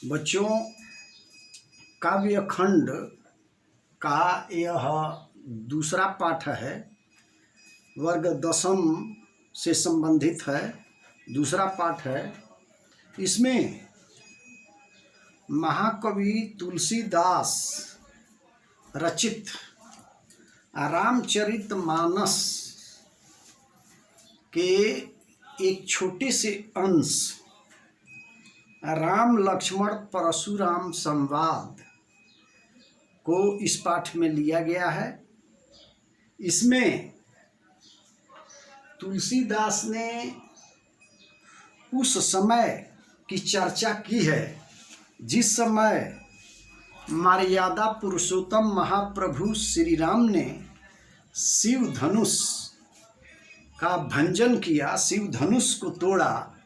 बच्चों, काव्य खंड का यह दूसरा पाठ है। वर्ग दशम से संबंधित है, दूसरा पाठ है। इसमें महाकवि तुलसीदास रचित रामचरितमानस के एक छोटे से अंश राम लक्ष्मण परशुराम संवाद को इस पाठ में लिया गया है। इसमें तुलसीदास ने उस समय की चर्चा की है जिस समय मर्यादा पुरुषोत्तम महाप्रभु श्री राम ने शिव धनुष का भंजन किया, शिव धनुष को तोड़ा।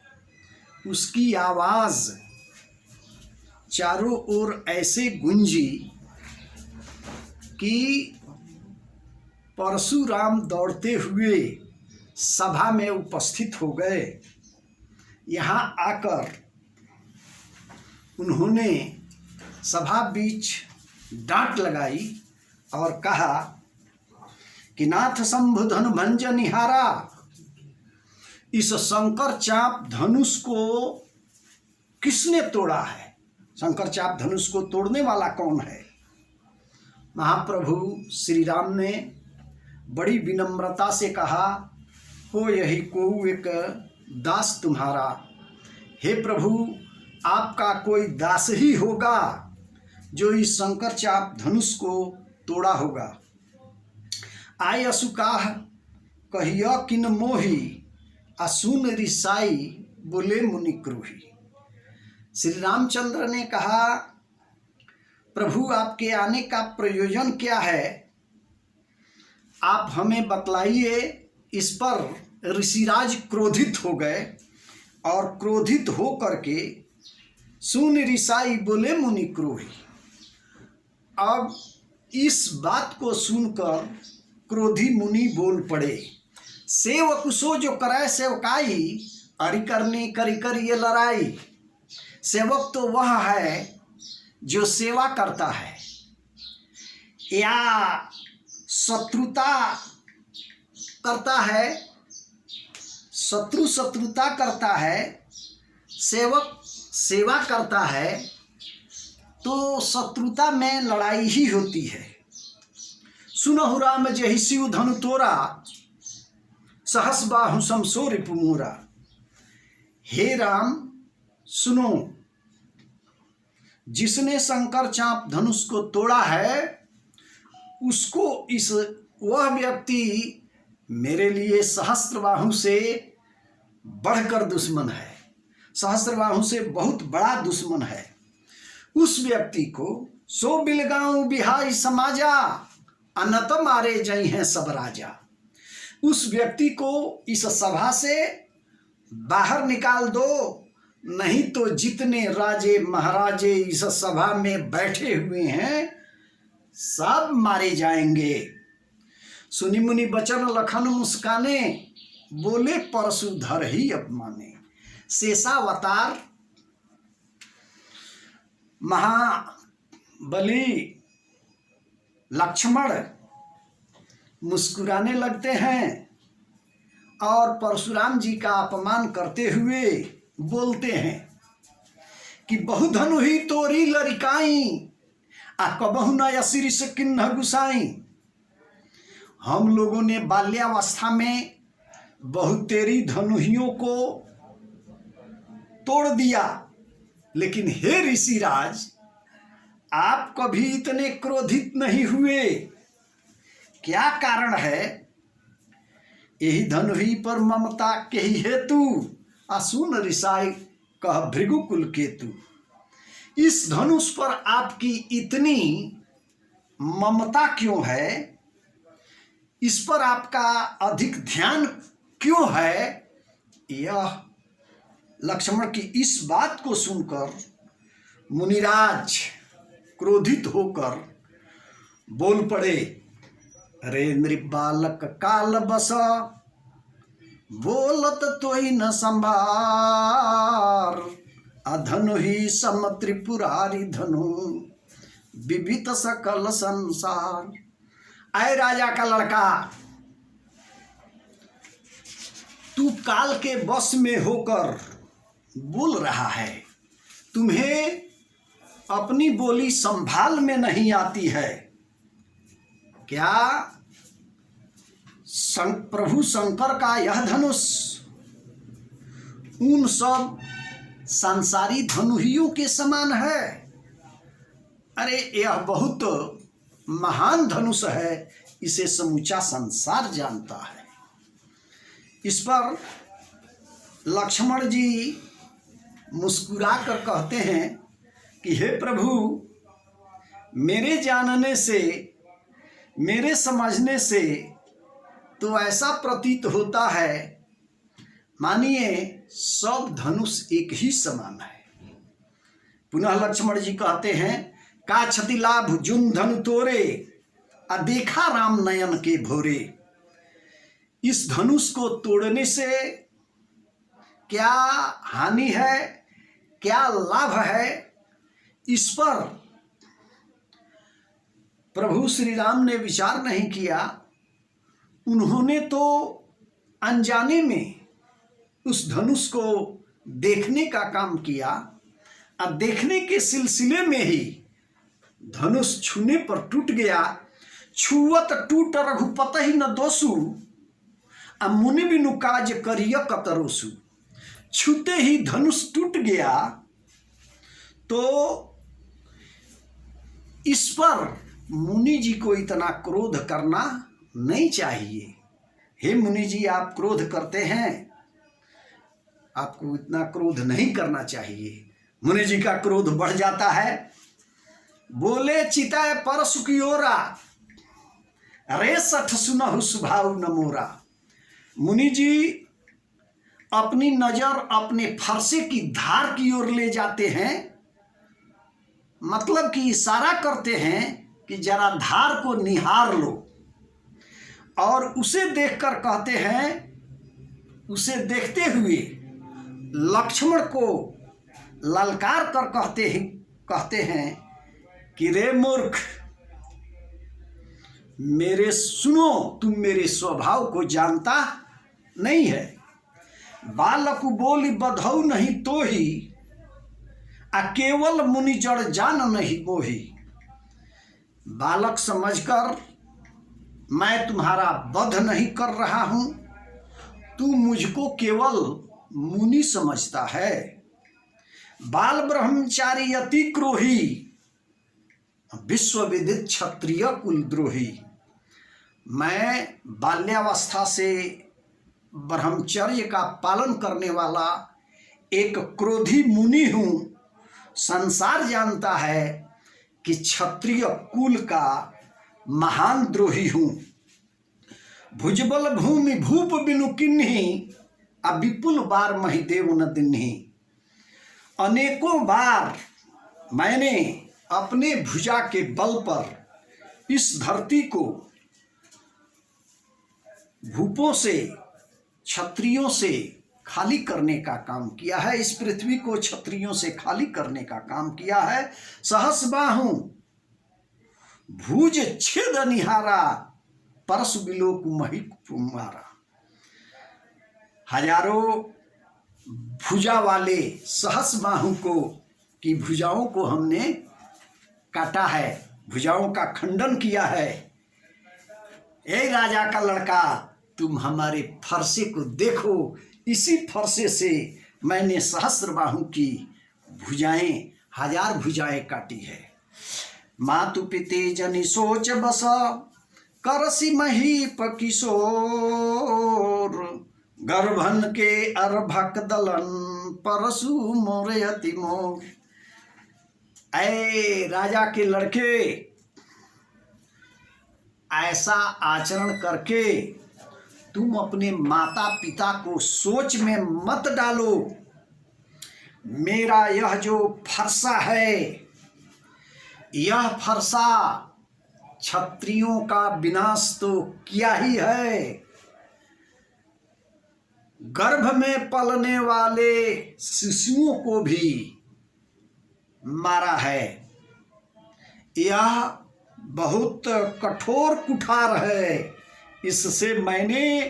उसकी आवाज़ चारों ओर ऐसे गूंजी कि परशुराम दौड़ते हुए सभा में उपस्थित हो गए। यहाँ आकर उन्होंने सभा बीच डांट लगाई और कहा कि नाथ शंभु धनु भंजनिहारा, इस शंकर चाप धनुष को किसने तोड़ा है? शंकर चाप धनुष को तोड़ने वाला कौन है? महाप्रभु श्री राम ने बड़ी विनम्रता से कहा, हो यही को एक दास तुम्हारा। हे प्रभु, आपका कोई दास ही होगा जो इस शंकर चाप धनुष को तोड़ा होगा। आय असुकाह कहिया किन मोही, असुन रिसाई बोले मुनि क्रोही। श्री रामचंद्र ने कहा, प्रभु आपके आने का प्रयोजन क्या है? आप हमें बतलाइए। इस पर ऋषिराज क्रोधित हो गए और क्रोधित हो करके सुन रिसाई बोले मुनि क्रोही। अब इस बात को सुनकर क्रोधी मुनि बोल पड़े, सेवक सो जो करे सेवकाई, अरि करनी करी कर ये लड़ाई। सेवक तो वह है जो सेवा करता है या शत्रुता करता है, शत्रु शत्रुता करता है, सेवक सेवा करता है, तो शत्रुता में लड़ाई ही होती है। सुनहु राम जहि शिव धनु तोरा, सहस बाहु समसो रिपु मोरा। हे राम सुनो, जिसने शंकर चाप धनुष को तोड़ा है उसको वह व्यक्ति मेरे लिए सहस्त्रबाहु से बढ़कर दुश्मन है, सहस्त्रबाहु से बहुत बड़ा दुश्मन है। उस व्यक्ति को सो बिलगांव बिहाई समाजा, अनत मारे जई हैं सब राजा। उस व्यक्ति को इस सभा से बाहर निकाल दो, नहीं तो जितने राजे महाराजे इस सभा में बैठे हुए हैं सब मारे जाएंगे। सुनि मुनि बचन लखन मुस्काने, बोले परशुधर ही अपमाने। शेषावतार महाबली लक्ष्मण मुस्कुराने लगते हैं और परशुराम जी का अपमान करते हुए बोलते हैं कि बहुधनु ही तोरी लरिकाई, आ कबहु न असिर से किन्ह गुसाई। हम लोगों ने बाल्यावस्था में बहुतेरी धनुहियों को तोड़ दिया, लेकिन हे ऋषिराज, आप कभी इतने क्रोधित नहीं हुए। क्या कारण है? यही धनुही पर ममता के ही हेतु, असुन रिसाई कह भृगुकुल केतु। इस धनुष पर आपकी इतनी ममता क्यों है? इस पर आपका अधिक ध्यान क्यों है? यह लक्ष्मण की इस बात को सुनकर मुनिराज क्रोधित होकर बोल पड़े, रे नृबालक काल बस, बोलत तोई न संभार, अधनु ही सम त्रिपुरारी धनु विविध सकल संसार। आए राजा का लड़का, तू काल के वश में होकर बोल रहा है, तुम्हें अपनी बोली संभाल में नहीं आती है क्या? प्रभु शंकर का यह धनुष उन सब सांसारी धनुहियों के समान है। अरे यह बहुत महान धनुष है, इसे समूचा संसार जानता है। इस पर लक्ष्मण जी मुस्कुरा कर कहते हैं कि हे प्रभु, मेरे जानने से, मेरे समझने से तो ऐसा प्रतीत होता है मानिए सब धनुष एक ही समान है। पुनः लक्ष्मण जी कहते हैं, का क्षति लाभ जुन धनु तोरे, अदेखा राम नयन के भोरे। इस धनुष को तोड़ने से क्या हानि है, क्या लाभ है, इस पर प्रभु श्री राम ने विचार नहीं किया। उन्होंने तो अनजाने में उस धनुष को देखने का काम किया। अब देखने के सिलसिले में ही धनुष छूने पर टूट गया। छुअत टूट रघुपत ही न दोषु, अब मुनि बिनु काज करिय कतरोसु। छूते ही धनुष टूट गया। तो इस पर मुनि जी को इतना क्रोध करना नहीं चाहिए। हे मुनि जी, आप क्रोध करते हैं, आपको इतना क्रोध नहीं करना चाहिए। मुनि जी का क्रोध बढ़ जाता है। बोले चिताए परसु की ओरा, रे सठ सुनहु सुभाव न मोरा। मुनि जी अपनी नजर अपने फरसे की धार की ओर ले जाते हैं, मतलब कि इशारा करते हैं कि जरा धार को निहार लो, और उसे देखकर कहते हैं, उसे देखते हुए लक्ष्मण को ललकार कर कहते हैं कि रे मूर्ख, मेरे सुनो, तुम मेरे स्वभाव को जानता नहीं है। बालक बोली बधौ नहीं तो ही, केवल मुनि जड़ जान नहीं मोही। बालक समझकर मैं तुम्हारा वध नहीं कर रहा हूं, तू मुझको केवल मुनि समझता है। बाल ब्रह्मचारी अति क्रोही, विश्व विदित क्षत्रिय कुलद्रोही। मैं बाल्यावस्था से ब्रह्मचर्य का पालन करने वाला एक क्रोधी मुनि हूँ। संसार जानता है कि क्षत्रिय कुल का महान द्रोही हूँ। भुजबल भूमि भूप बिनु किन्ही, विपुल बार महिदेव न दिन्ही। अनेकों बार मैंने अपने भुजा के बल पर इस धरती को भूपों से, क्षत्रियों से खाली करने का काम किया है। इस पृथ्वी को क्षत्रियों से खाली करने का काम किया है। सहस बाहु भुज छेद निहारा, परस बिलोक महिक मारा। हजारों भुजा वाले सहस बाहु को की भुजाओं को हमने काटा है, भुजाओं का खंडन किया है। ए राजा का लड़का, तुम हमारे फरसे को देखो, इसी फरसे से मैंने सहस्र बाहु की भुजाएं, हजार भुजाएं काटी है। मातु पिते जनि सोच बस, करसी महीप किशोर। गर्भन के अर्भक दलन, परसु मोरे अति मोर। ऐ राजा के लड़के, ऐसा आचरण करके तुम अपने माता पिता को सोच में मत डालो। मेरा यह जो फरसा है, यह फरसा क्षत्रियों का विनाश तो किया ही है, गर्भ में पलने वाले शिशुओं को भी मारा है। यह बहुत कठोर कुठार है, इससे मैंने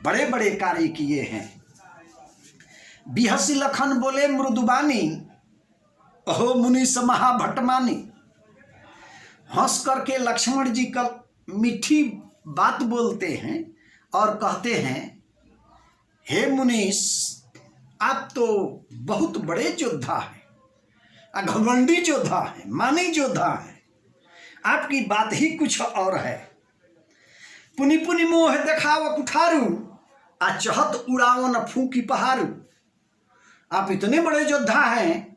बड़े बड़े कार्य किए हैं। बिहसी लखन बोले मृदुबानी, अहो मुनीस महाभटमानी। हंस करके लक्ष्मण जी का मीठी बात बोलते हैं और कहते हैं, हे मुनीस, आप तो बहुत बड़े योद्धा हैं, घमंडी योद्धा हैं, मानी योद्धा हैं, आपकी बात ही कुछ और है। पुनि पुनि मोह देखाव कुठारू, आ चहत उड़ावन फूकी पहाड़ू। आप इतने बड़े योद्धा हैं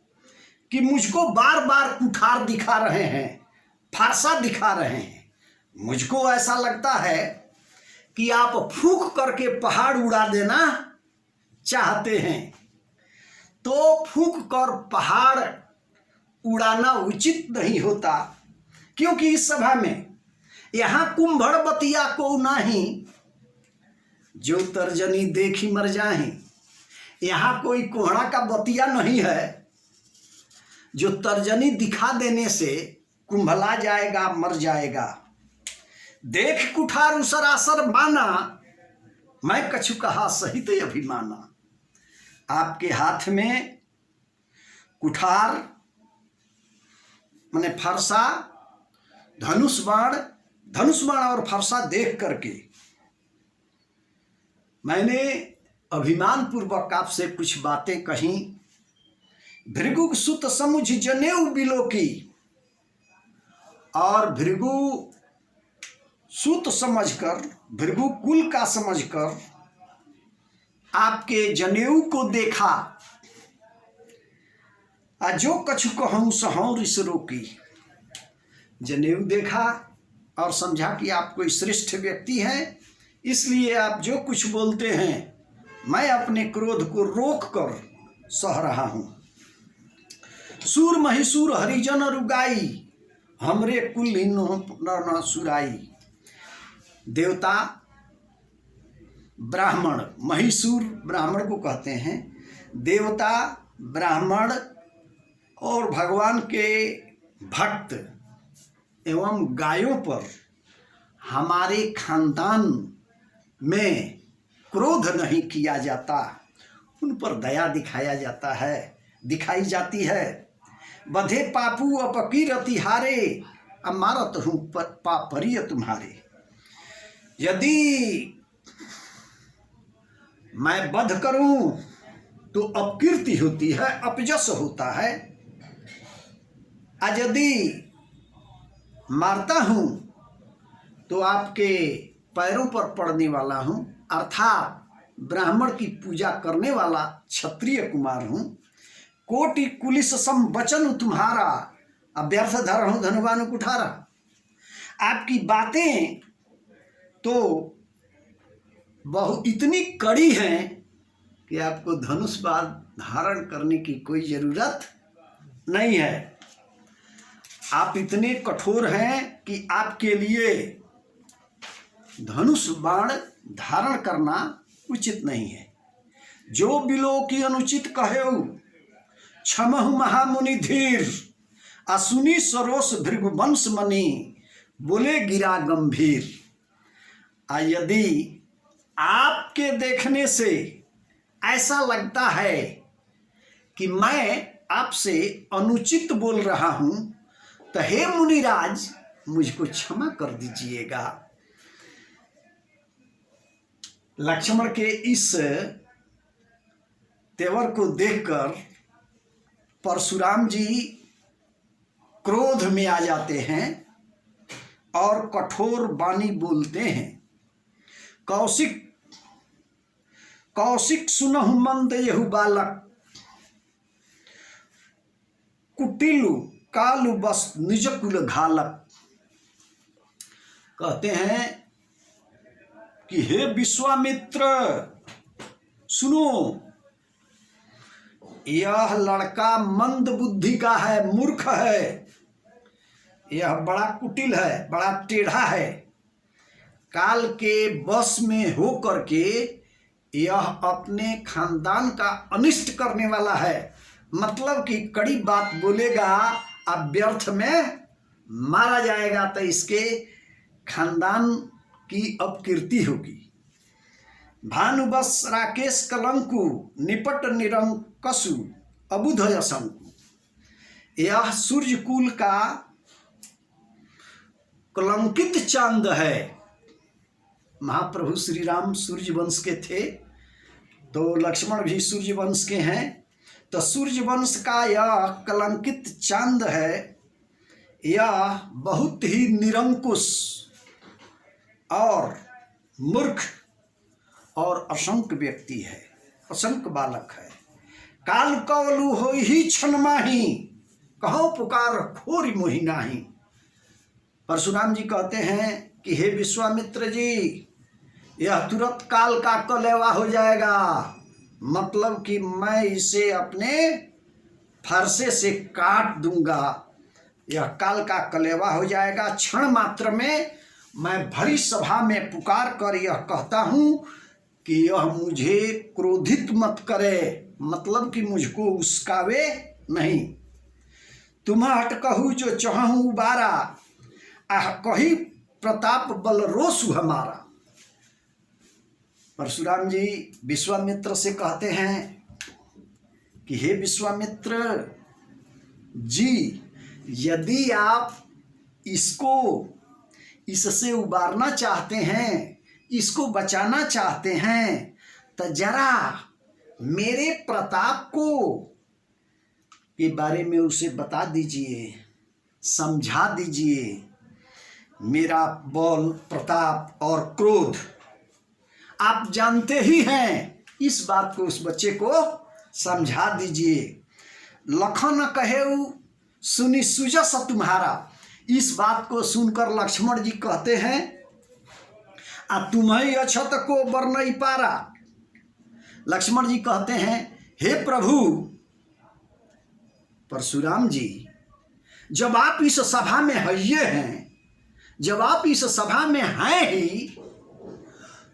कि मुझको बार बार कुठार दिखा रहे हैं, फारसा दिखा रहे हैं। मुझको ऐसा लगता है कि आप फूंक करके पहाड़ उड़ा देना चाहते हैं। तो फूंक कर पहाड़ उड़ाना उचित नहीं होता, क्योंकि इस सभा में यहाँ कुंभड़ बतिया को नहीं, जो तर्जनी देखी मर जाही। यहाँ कोई कोहड़ा का बतिया नहीं है जो तर्जनी दिखा देने से कुंभला जाएगा, मर जाएगा। देख कुठार सरासर माना, मैं कछु कहा सहित अभिमाना। आपके हाथ में कुठार माने फरसा, धनुष बाण और फरसा देख करके मैंने अभिमान पूर्वक आपसे कुछ बातें कही। भृगु सुत समुझ जनेऊ बिलो की, और भृगु सुत समझकर, भृगु कुल का समझकर आपके जनेऊ को देखा। जो कछु कहूँ सहूँ ऋषरो की। जनेऊ देखा और समझा कि आप कोई श्रेष्ठ व्यक्ति हैं, इसलिए आप जो कुछ बोलते हैं मैं अपने क्रोध को रोक कर सह रहा हूँ। सूर महिसूर हरिजन रुगाई, हमरे कुल न सुराई। देवता ब्राह्मण, महिसूर ब्राह्मण को कहते हैं, देवता ब्राह्मण और भगवान के भक्त एवं गायों पर हमारे खानदान में क्रोध नहीं किया जाता, उन पर दया दिखाया जाता है, दिखाई जाती है। बधे पापू अपकीरति हारे, अमारत हूँ पापरिय तुम्हारे। यदि मैं वध करूं तो अपकीर्ति होती है, अपजस होता है। आज यदि मारता हूं तो आपके पैरों पर पड़ने वाला हूं, अर्थात ब्राह्मण की पूजा करने वाला क्षत्रिय कुमार हूं। कोटि कुलिस सम वचन तुम्हारा, अव्यर्थ धरहूं धनुवानु कुठारा। आपकी बातें तो बहुत इतनी कड़ी हैं कि आपको धनुष बाण धारण करने की कोई ज़रूरत नहीं है। आप इतने कठोर हैं कि आपके लिए धनुष बाण धारण करना उचित नहीं है। जो बिलो की अनुचित कहेऊ, क्षमहु महामुनि धीर। असुनी सरोस भृगुवंश मणि, बोले गिरा गंभीर। यदि आपके देखने से ऐसा लगता है कि मैं आपसे अनुचित बोल रहा हूं, तो हे मुनिराज मुझको क्षमा कर दीजिएगा। लक्ष्मण के इस तेवर को देखकर परशुराम जी क्रोध में आ जाते हैं और कठोर वाणी बोलते हैं। कौशिक सुनहु मंद यहु बालक, कुटिलु कालु बस निज कुल घालक। कहते हैं कि हे विश्वामित्र सुनो, यह लड़का मंद बुद्धि का है, मूर्ख है, यह बड़ा कुटिल है, बड़ा टेढ़ा है। काल के बस में हो करके यह अपने खानदान का अनिष्ट करने वाला है, मतलब कि कड़ी बात बोलेगा अब व्यर्थ में मारा जाएगा, तो इसके खानदान की अपकीर्ति होगी। भानुबस राकेश कलंकु निपट निरंकसु अबुधय शंकु। यह सूर्यकुल का कलंकित चांद है। महाप्रभु श्री राम सूर्य वंश के थे, तो लक्ष्मण भी सूर्य वंश के हैं। तो सूर्य वंश का यह कलंकित चांद है। यह बहुत ही निरंकुश और मूर्ख और असंख्य व्यक्ति है, असंख्य बालक है। काल कवलु हो ही क्षण माही, कहो पुकार खोरी मोहि नाही। परशुराम जी कहते हैं कि हे विश्वामित्र जी, यह तुरंत काल का कलेवा हो जाएगा, मतलब कि मैं इसे अपने फरसे से काट दूंगा। यह काल का कलेवा हो जाएगा। क्षण मात्र में मैं भरी सभा में पुकार कर यह कहता हूँ कि यह मुझे क्रोधित मत करे, मतलब कि मुझको उस्कावे नहीं। तुम्हें हट कहूँ जो चहूँ उबारा, आह कही प्रताप बल रोसु हमारा। परशुराम जी विश्वामित्र से कहते हैं कि हे विश्वामित्र जी, यदि आप इससे उबारना चाहते हैं, इसको बचाना चाहते हैं, तो जरा मेरे प्रताप को के बारे में उसे बता दीजिए, समझा दीजिए। मेरा बल, प्रताप और क्रोध आप जानते ही हैं, इस बात को उस बच्चे को समझा दीजिए। लखन कहेऊ सुनी सुजस तुम्हारा। इस बात को सुनकर लक्ष्मण जी कहते हैं आ तुम्हें अछत को बर नहीं पारा। लक्ष्मण जी कहते हैं हे प्रभु परशुराम जी, जब आप इस सभा में हइये हैं, जब आप इस सभा में हैं ही,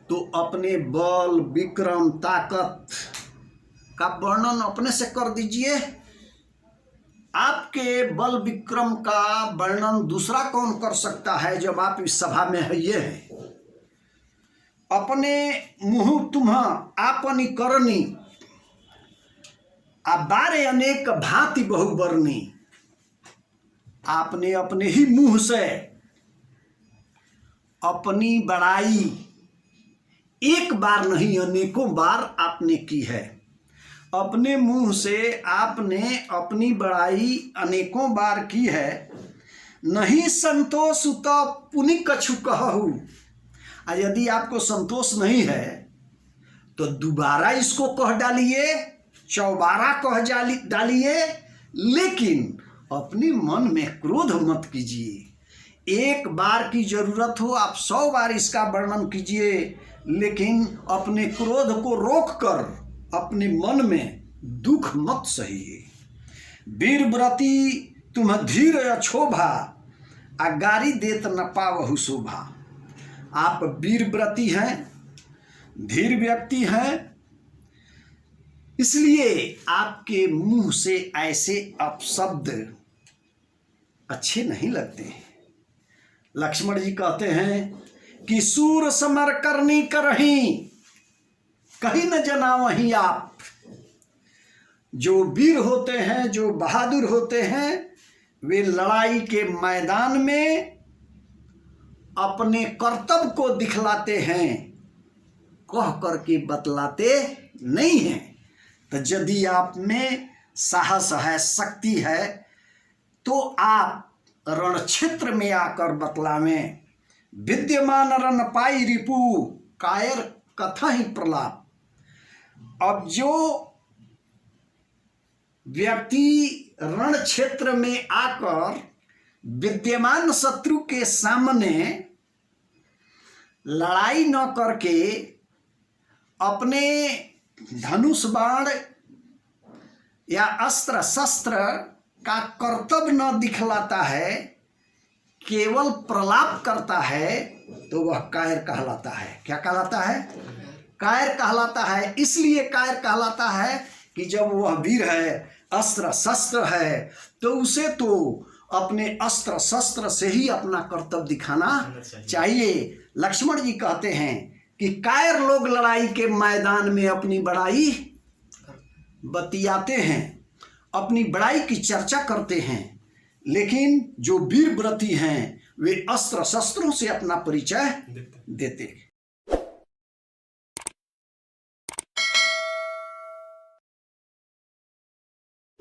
तो अपने बल, विक्रम, ताकत का वर्णन अपने से कर दीजिए। आपके बल विक्रम का वर्णन दूसरा कौन कर सकता है जब आप इस सभा में हइये हैं। अपने मुँह तुम्हा आपनी करनी, आ बारे अनेक भांति बहुबरनी। आपने अपने ही मुंह से अपनी बड़ाई एक बार नहीं अनेकों बार आपने की है। अपने मुंह से आपने अपनी बड़ाई अनेकों बार की है। नहीं संतोष तो पुनि कछु कहू। यदि आपको संतोष नहीं है तो दोबारा इसको कह डालिए, चौबारा कह डालिए, लेकिन अपने मन में क्रोध मत कीजिए। एक बार की जरूरत हो आप 100 बार इसका वर्णन कीजिए, लेकिन अपने क्रोध को रोककर अपने मन में दुख मत सहिए। वीरव्रती तुम धीर अछोभा, गारी देत न पावहु शोभा। आप वीरव्रती हैं, धीर व्यक्ति हैं, इसलिए आपके मुंह से ऐसे अपशब्द अच्छे नहीं लगते। लक्ष्मण जी कहते हैं कि सूर समर करनी करही, कहीं न जना वहीं आप। जो वीर होते हैं, जो बहादुर होते हैं, वे लड़ाई के मैदान में अपने कर्तव्य को दिखलाते हैं, कह करके बतलाते नहीं हैं। तो यदि आप में साहस है, शक्ति है, तो आप रण क्षेत्र में आकर बतलावें। विद्यमान रण पाई रिपु, कायर कथा ही प्रलाप। अब जो व्यक्ति रण क्षेत्र में आकर विद्यमान शत्रु के सामने लड़ाई न करके अपने धनुष बाण या अस्त्र शस्त्र का कर्तव्य न दिखलाता है, केवल प्रलाप करता है, तो वह कायर कहलाता है। क्या कहलाता है? कायर कहलाता है। इसलिए कायर कहलाता है कि जब वह वीर है, अस्त्र शस्त्र है तो उसे तो अपने अस्त्र शस्त्र से ही अपना कर्तव्य दिखाना चाहिए। लक्ष्मण जी कहते हैं कि कायर लोग लड़ाई के मैदान में अपनी बड़ाई बतियाते हैं, अपनी बड़ाई की चर्चा करते हैं, लेकिन जो वीर व्रती हैं वे अस्त्र शस्त्रों से अपना परिचय देते हैं।